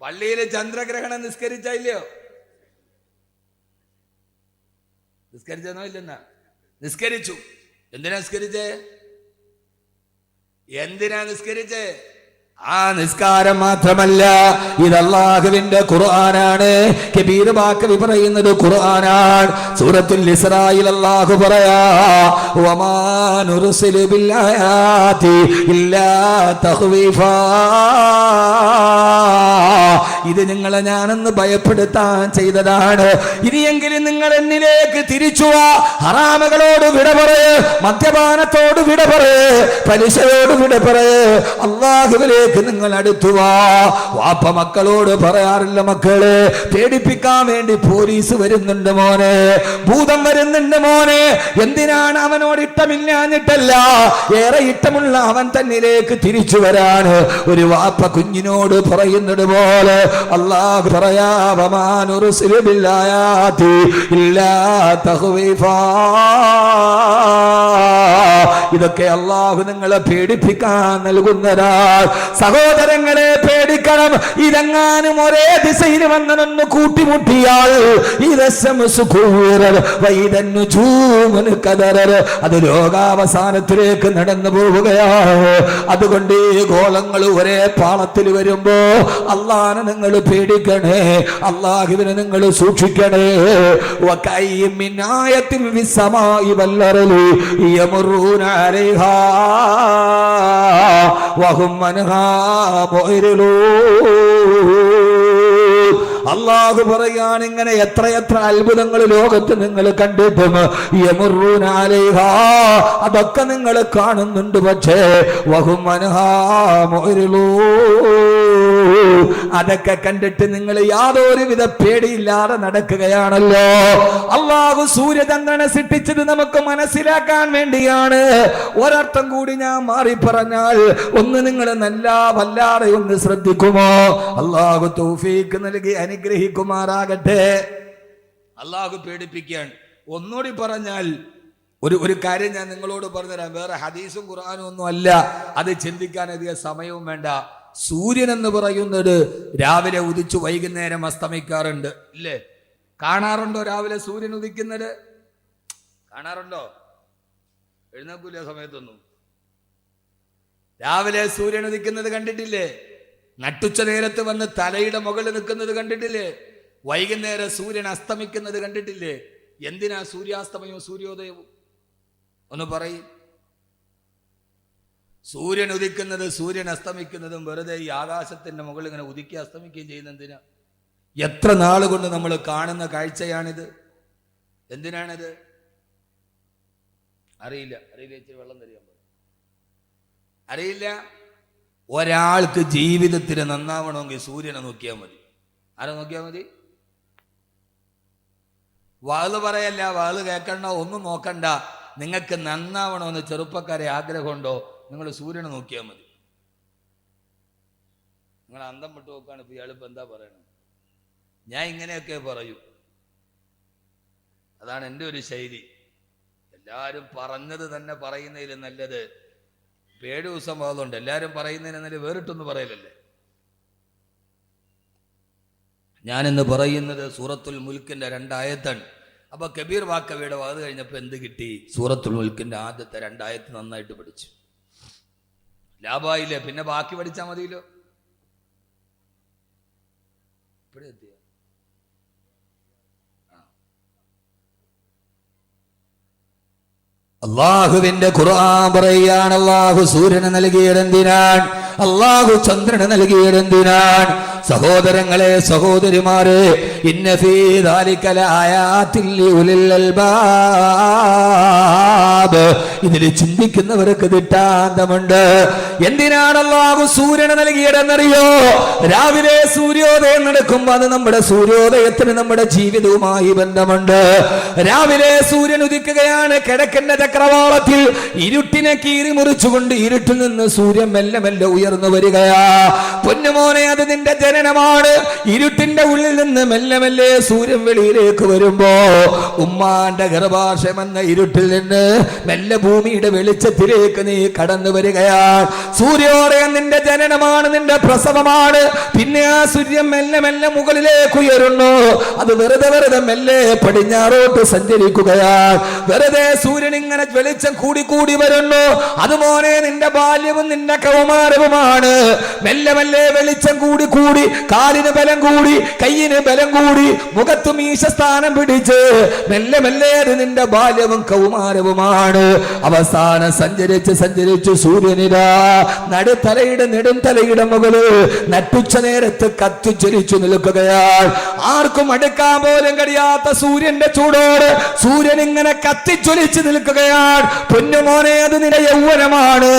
പള്ളിയിൽ ചന്ദ്രഗ്രഹണം നിസ്കരിച്ചില്ലയോ? നിസ്കരിച്ചെന്നോ ഇല്ലെന്നാ? നിസ്കരിച്ചു. എന്തിനാ നിസ്കരിച്ചേ? എന്തിനാ നിസ്കരിച്ചേ? ആ നിസ്കാരം മാത്രമല്ല, ഇത് അല്ലാഹുവിന്റെ ഖുർആനാണ്. കബീർ ബാക്കവി പറയുന്നത് ഖുർആനാണ്. സൂറത്തുൽ ഇസ്രായിൽ അല്ലാഹു പറയാ, വമാ നുർസിലു ബിൽ ആയാതി ഇല്ലാ തഖ്വീഫാ. ഇത് നിങ്ങളെ ഞാനൊന്ന് ഭയപ്പെടുത്താൻ ചെയ്തതാണ്. ഇനിയെങ്കിലും നിങ്ങൾ എന്നിലേക്ക് തിരിച്ചു വാ. ഹറാമുകളോട് വിട പറയ്, മദ്യപാനത്തോട് വിട പറയ്, പലിശയോട് വിട പറയ്, അല്ലാഹുവിലേക്ക് നിങ്ങൾ അടുത്തു വാ. വാപ്പ മക്കളോട് പറയാറില്ല, മക്കളെ പേടിപ്പിക്കാൻ വേണ്ടി പോലീസ് വരുന്നുണ്ട് മോനെ, ഭൂതം വരുന്നുണ്ട് മോനെ. എന്തിനാണ്? അവനോട് ഇഷ്ടമില്ലാഞ്ഞിട്ടല്ല, ഏറെ ഇഷ്ടമുള്ള അവൻ തന്നിലേക്ക് തിരിച്ചു വരാൻ ഒരു വാപ്പ കുഞ്ഞിനോട് പറയുന്നത് പോലെ അല്ലാഹു പറയാ, വമാ നുർസിലു ബിൽ ആയാതി ഇല്ലാ തഖ്വീഫാ. ഇതൊക്കെ അല്ലാഹു നിങ്ങളെ പേടിപ്പിക്കാൻ നൽകുന്നതാണ്. സഹോദരങ്ങളെ പേടിക്കണം. ഇതെങ്ങാനും ഒരേ ദിശയിൽ വന്നൊന്ന് കൂട്ടിമുട്ടിയാൽ അത് ലോകാവസാനത്തിലേക്ക് നടന്നു പോവുകയാണ്. അതുകൊണ്ട് ഈ ഗോളങ്ങൾ ഒരേ പാളത്തിൽ വരുമ്പോ അള്ളാനെ നിങ്ങൾ പേടിക്കണേ, അള്ളാഹുവിനെ നിങ്ങൾ സൂക്ഷിക്കണേ. അല്ലാഹു പറയാണ്, ഇങ്ങനെ എത്രയെത്ര അത്ഭുതങ്ങൾ ലോകത്ത് നിങ്ങൾ കണ്ടിട്ടും യമുറൂന അലൈഹാ, അതൊക്കെ നിങ്ങൾ കാണുന്നുണ്ട്, പക്ഷേ വഹും അൻഹാ മുഅ്രിളൂൻ, അതൊക്കെ കണ്ടിട്ട് നിങ്ങൾ യാതൊരുവിധ പേടിയില്ലാതെ നടക്കുകയാണല്ലോ. അല്ലാഹു സൂര്യചന്ദ്രനെ സൃഷ്ടിച്ചത് നമുക്ക് മനസ്സിലാക്കാൻ വേണ്ടിയാണ്. ഒരർത്ഥം കൂടി ഞാൻ മാറി പറഞ്ഞാൽ ഒന്ന് നിങ്ങൾ നല്ല വല്ലാതെ ഒന്ന് ശ്രദ്ധിക്കുമോ? അല്ലാഹു തൗഫീഖ് നൽകി അനുഗ്രഹിക്കുമാറാകട്ടെ. അല്ലാഹു പേടിപ്പിക്കാൻ. ഒന്നുകൂടി പറഞ്ഞാൽ ഒരു കാര്യം ഞാൻ നിങ്ങളോട് പറഞ്ഞുതരാം. വേറെ ഹദീസും ഖുർആനും ഒന്നും അല്ല, അത് ചിന്തിക്കാൻ അധികം സമയവും വേണ്ട. സൂര്യൻ എന്ന് പറയുന്നത് രാവിലെ ഉദിച്ചു വൈകുന്നേരം അസ്തമിക്കാറുണ്ട്, ഇല്ലേ? കാണാറുണ്ടോ രാവിലെ സൂര്യൻ ഉദിക്കുന്നത്? കാണാറുണ്ടോ? എഴുന്നേൽക്കൂല സമയത്തൊന്നും. രാവിലെ സൂര്യൻ ഉദിക്കുന്നത് കണ്ടിട്ടില്ലേ? നട്ടുച്ച നേരത്ത് വന്ന് തലയുടെ മുകളിൽ നിൽക്കുന്നത് കണ്ടിട്ടില്ലേ? വൈകുന്നേരം സൂര്യൻ അസ്തമിക്കുന്നത് കണ്ടിട്ടില്ലേ? എന്തിനാ സൂര്യാസ്തമയവും സൂര്യോദയവും? ഒന്ന് പറയും. സൂര്യൻ ഉദിക്കുന്നത് സൂര്യൻ അസ്തമിക്കുന്നതും വെറുതെ ഈ ആകാശത്തിന്റെ മുകളിൽ ഇങ്ങനെ ഉദിക്കുക അസ്തമിക്കുകയും ചെയ്യുന്ന എന്തിനാ? എത്ര നാളുകൊണ്ട് നമ്മൾ കാണുന്ന കാഴ്ചയാണിത്. എന്തിനാണിത്? അറിയില്ല. ഇച്ചിരി വെള്ളം തരിക. അറിയില്ല. ഒരാൾക്ക് ജീവിതത്തിന് നന്നാവണമെങ്കിൽ സൂര്യനെ നോക്കിയാൽ മതി. ആരെ നോക്കിയാൽ മതി? വാള് പറയല്ല, വാള് കേൾക്കണ്ട, ഒന്നും നോക്കണ്ട. നിങ്ങൾക്ക് നന്നാവണമെന്ന് ചെറുപ്പക്കാരെ ആഗ്രഹമുണ്ടോ? നിങ്ങൾ സൂര്യനെ നോക്കിയാൽ മതി. നിങ്ങൾ അന്തം വിട്ട് നോക്കാണ്. ഇപ്പൊ ഇയാളിപ്പോ എന്താ പറയണത്? ഞാൻ ഇങ്ങനെയൊക്കെ പറയൂ. അതാണ് എൻ്റെ ഒരു ശൈലി. എല്ലാവരും പറഞ്ഞത് തന്നെ പറയുന്നതിൽ നല്ലത് 7 ദിവസം ആകുന്നുണ്ട്. എല്ലാവരും പറയുന്നതിന് നല്ല വേറിട്ടൊന്ന് പറയലല്ലേ. ഞാനിന്ന് പറയുന്നത് സൂറത്തുൽ മുൽക്കിന്റെ 2 ആയത്താണ്. അപ്പൊ കബീർ ബാക്കവിയുടെ വാത് കഴിഞ്ഞപ്പോൾ എന്ത് കിട്ടി? സൂറത്തുൽ മുൽക്കിന്റെ ആദ്യത്തെ 2 ആയത്ത് നന്നായിട്ട് പഠിച്ചു. ലാഭായില്ലേ? പിന്നെ ബാക്കി പഠിച്ചാൽ മതിയല്ലോ. ഇപ്പോഴെത്തിയ അള്ളാഹുവിന്റെ ഖുർആൻ പറയുകയാണ്, അള്ളാഹു സൂര്യന് നൽകിയതെന്തിനാണ്? അള്ളാഹു ചന്ദ്രന് നൽകിയതെന്തിനാണ്? സഹോദരങ്ങളെ, സഹോദരിമാരെ, ഇന്ന ഫീ ദാലിക ലആയാതിൻ ലിഉലിൽ അൽബാബ്, ഇതിൽ ചിന്തിക്കുന്നവർക്ക് ദിട്ടാന്തമുണ്ട്. എന്തിനാണ് അള്ളാഹു സൂര്യന് നൽകിയതെന്നറിയോ? രാവിലെ സൂര്യോദയം നടക്കുമ്പോൾ അത് നമ്മുടെ സൂര്യോദയത്തിന് നമ്മുടെ ജീവിതവുമായി ബന്ധമുണ്ട്. രാവിലെ സൂര്യൻ ഉദിക്കുകയാണ്. കിഴക്കിന്റെ ചക്രവാളത്തിൽ ഇരുട്ടിനെ കീറി മുറിച്ചുകൊണ്ട് ഇരുട്ടിൽ നിന്ന് സൂര്യൻ മെല്ലെ മെല്ലെ ഉയർന്നു വരികയാ. പൊന്നുമോനെ, അത് നിന്റെ ജനനമാണ്. ഇരുട്ടിന്റെ ഉള്ളിൽ നിന്ന് മെല്ലെ മെല്ലെ മെല്ലെ സൂര്യൻ വെളിയിലേക്ക് വരുമ്പോ ഉമ്മാന്റെ ഗർഭാശയം എന്ന ഇരുട്ടിൽ നിന്ന് മെല്ലെ ഭൂമിയുടെ വെളിച്ചത്തിലേക്ക് നീ കടന്നു വരികയാണ്. സൂര്യോദയം നിന്റെ ജനനമാണ്, നിന്റെ പ്രസവമാണ്. പിന്നെ ആ സൂര്യൻ മെല്ലെ മെല്ലെ മുകളിലേക്ക് ഉയരുന്നു. അത് വെറുതെ വെറുതെ മെല്ലെ പടിഞ്ഞാറോട്ട് സഞ്ചരിക്കുകയാണ്. വെറുതെ സൂര്യൻ ഇങ്ങനെ വെളിച്ചം കൂടി കൂടി വരുന്നു. അതുപോലെ നിന്റെ ബാല്യവും നിന്റെ കൗമാരവുമാണ്. മെല്ലെ മെല്ലെ വെളിച്ചം കൂടി കൂടി കാലിന് ബലം കൂടി കയ്യിന് ബലം കൂടി മുഖത്ത് മീശസ്ഥാനം പിടിച്ച് മെല്ലെ മെല്ലെ നിന്റെ ബാല്യവും കൗമാരവുമാണ്. അവസാനം സഞ്ചരിച്ച് സഞ്ചരിച്ച് സൂര്യനിതാ നടുത്തലയുടെ നെടും തലയുടെ മുകളിൽ നട്ടുച്ച നേരത്ത് കത്തിച്ചൊലിച്ചു നിൽക്കുകയാണ്. ആർക്കും അടുക്കാൻ പോലും കഴിയാത്ത സൂര്യന്റെ ചൂടോട് സൂര്യൻ ഇങ്ങനെ കത്തിച്ചൊലിച്ച് നിൽക്കുകയാണ്. പൊന്നുമോനെ, അത് നിന്റെ യൗവനമാണ്.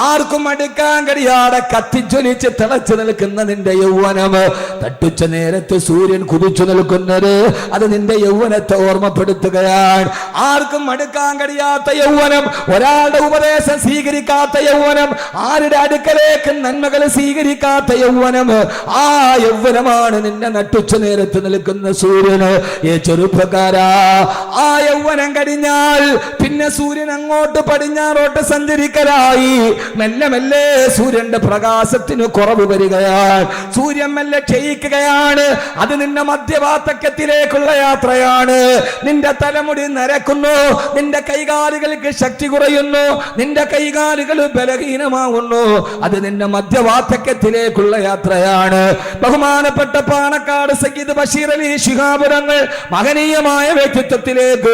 ആർക്കും അടുക്കാൻ കഴിയാതെ കത്തിച്ചൊലിച്ച് തിളച്ചു നിൽക്കുന്ന നിന്റെ യൗവനം. തട്ടുച്ച നേരത്ത് സൂര്യൻ കുതിച്ചു നിൽക്കുന്നത് അത് നിന്റെ യൗവനത്തെ ഓർമ്മപ്പെടുത്തുകയാണ്. ആർക്കും അടുക്കാൻ കഴിയാത്ത യൗവനം, ഒരാളുടെ ഉപദേശം സ്വീകരിക്കാത്ത യൗവനം, ആരുടെ അടുക്കലേക്ക് നന്മകൾ സ്വീകരിക്കാത്ത യൗവനം, ആ യൗവനമാണ് നിന്നെ നട്ടുച്ച നേരത്ത് നിൽക്കുന്ന സൂര്യന്. ഏ ചെറുപ്പക്കാരാ, ആ യൗവനം കഴിഞ്ഞാൽ പിന്നെ സൂര്യൻ അങ്ങോട്ട് പടിഞ്ഞാറോട്ട് സഞ്ചരിക്കലായി. മെല്ലെ മെല്ലെ സൂര്യന്റെ പ്രകാശത്തിന് കുറവ് വരികയാണ്. സൂര്യൻ മെല്ലെ ക്ഷയിക്കുകയാണ്. അത് നിന്റെ മധ്യവാർദ്ധക്യത്തിലേക്കുള്ള യാത്രയാണ്. നിന്റെ തലമുടി നരക്കുന്നു, നിന്റെ കൈകാലുകൾക്ക് ശക്തി കുറയുന്നു, നിന്റെ കൈകാലുകൾ ബലഹീനമാകുന്നു. അത് നിന്റെ മധ്യവാർദ്ധക്യത്തിലേക്കുള്ള യാത്രയാണ്. ബഹുമാനപ്പെട്ട പാണക്കാട് സയ്യിദ് ബഷീർ അലി ശിഹാബ് തങ്ങൾ മഹനീയമായ വ്യക്തിത്വത്തിലേക്ക്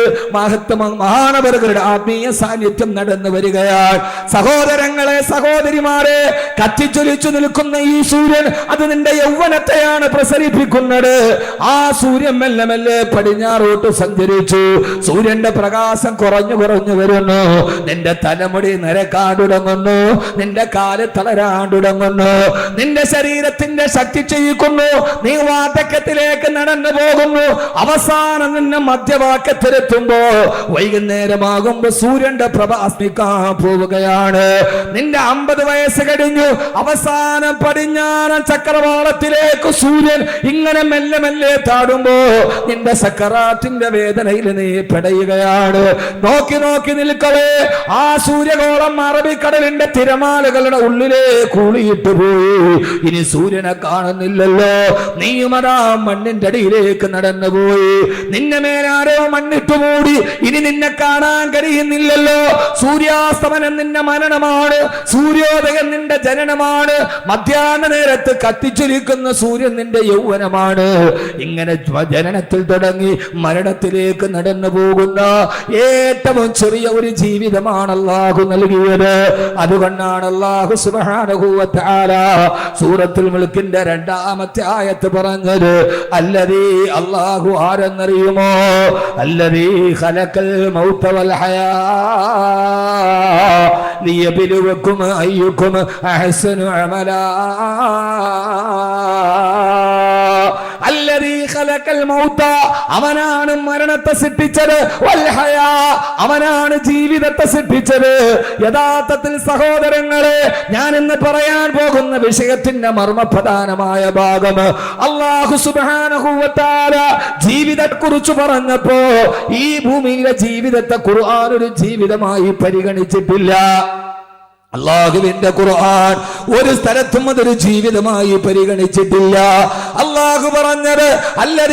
മഹാനവറുകളുടെ ആത്മീയ സാന്നിധ്യം നടന്നു വരികയാണ്. സഹോദരങ്ങളെ, സഹോദരിമാരെ, കത്തിച്ചൊലിച്ചു നിൽക്കുന്ന ഈ സൂര്യൻ അത് നിന്റെ യൗവനത്തെയാണ് പ്രസരിപ്പിക്കുന്നത്. ആ സൂര്യൻ മെല്ലെ മെല്ലെ പടിഞ്ഞാറോട്ട് സഞ്ചരിച്ചു. സൂര്യന്റെ പ്രകാശം കുറഞ്ഞു കുറഞ്ഞു വരുന്നു. നിന്റെ തലമുടി നരക്കാൻ തുടങ്ങുന്നു, നിന്റെ കാല് തളരാൻ തുടങ്ങുന്നു, നിന്റെ ശരീരത്തിന്റെ ശക്തി ക്ഷയിക്കുന്നു. നീ വാർദ്ധക്യത്തിലേക്ക് നടന്നു പോകുന്നു. അവസാനം നിന്നെ മധ്യവാക്യത്തിലെത്തുമ്പോ വൈകുന്നേരമാകുമ്പോ സൂര്യന്റെ പ്രഭ അസ്മിക്കാൻ പോവുകയാണ്. നിന്റെ 50 വയസ്സ് കഴിഞ്ഞു. അവസാനം പടിഞ്ഞാറൻ ചക്രവാളത്തിലേക്ക് സൂര്യൻ ഇങ്ങനെ മെല്ലെ മെല്ലെ താടുമ്പോ നിന്റെ സക്കറാത്തിന്റെ വേദനയിൽ നീ പെടയുകയാണ്. നോക്കി നോക്കി നിൽക്കവേ ആ സൂര്യഗോളം അറബിക്കടലിന്റെ തിരമാലകളുടെ ഉള്ളിലെ കൂളിയിട്ട് പോയി. ഇനി സൂര്യനെ കാണുന്നില്ലല്ലോ. നീയുമതാ മണ്ണിന്റെ അടിയിലേക്ക് നടന്നു പോയി. നിന്നെ മേലാരോ മണ്ണിട്ടു മൂടി. ഇനി നിന്നെ കാണാൻ കഴിയുന്നില്ലല്ലോ. സൂര്യാസ്തമനം നിന്റെ മരണമാണ്, സൂര്യോദയം നിന്റെ ജനനമാണ്. മധ്യാഹ്ന നേരത്ത് കത്തിച്ചൊലിക്കുന്ന സൂര്യൻ നിന്റെ യൗവനമാണ്. ഇങ്ങനെ ജനനത്തിൽ തുടങ്ങി മരണത്തിലേക്ക് നടന്നു പോകുന്ന ഏറ്റവും ചെറിയ ഒരു ജീവിതമാണ് അല്ലാഹു നൽകിയത്. അതുകൊണ്ടാണ് അല്ലാഹു സുബ്ഹാനഹു വ തആല സൂറത്തുൽ മുൽക്കിന്റെ 2-ാമത്തെ ആയത്ത് പറഞ്ഞത്, അല്ലദീ, അല്ലാഹു ആരെന്നറിയുമോ? അല്ലദീ ഖലഖൽ മൗത വൽ ഹയാ ലിയബ്ലുവക്കും അയ്യുക്കും അഹ്സനു അമലാ. അല്ലദീ ഖലഖൽ മൗത, അവനാണ് മരണത്തെ സൃഷ്ടിച്ചത്. വൽ ഹയാ, അവനാണ് ജീവിതത്തെ സൃഷ്ടിച്ചത്. യഥാർത്ഥത്തിൽ സഹോദരങ്ങളെ, ഞാൻ ഇന്ന് പറയാൻ പോകുന്ന വിഷയത്തിന്റെ മർമ്മപ്രധാനമായ ഭാഗം അല്ലാഹു സുബ്ഹാനഹു വ തആല ജീവിതത്തെക്കുറിച്ച് പറഞ്ഞപ്പോ ഈ ഭൂമിയിലെ ജീവിതത്തെ ഖുർആൻ ഒരു ജീവിതമായി പരിഗണിച്ചിട്ടില്ല. അല്ലാഹുവിന്റെ ഖുർആൻ ഒരു സ്ഥലത്തും അതൊരു ജീവിതമായി പരിഗണിച്ചിട്ടില്ല. അല്ലാഹു പറഞ്ഞത്,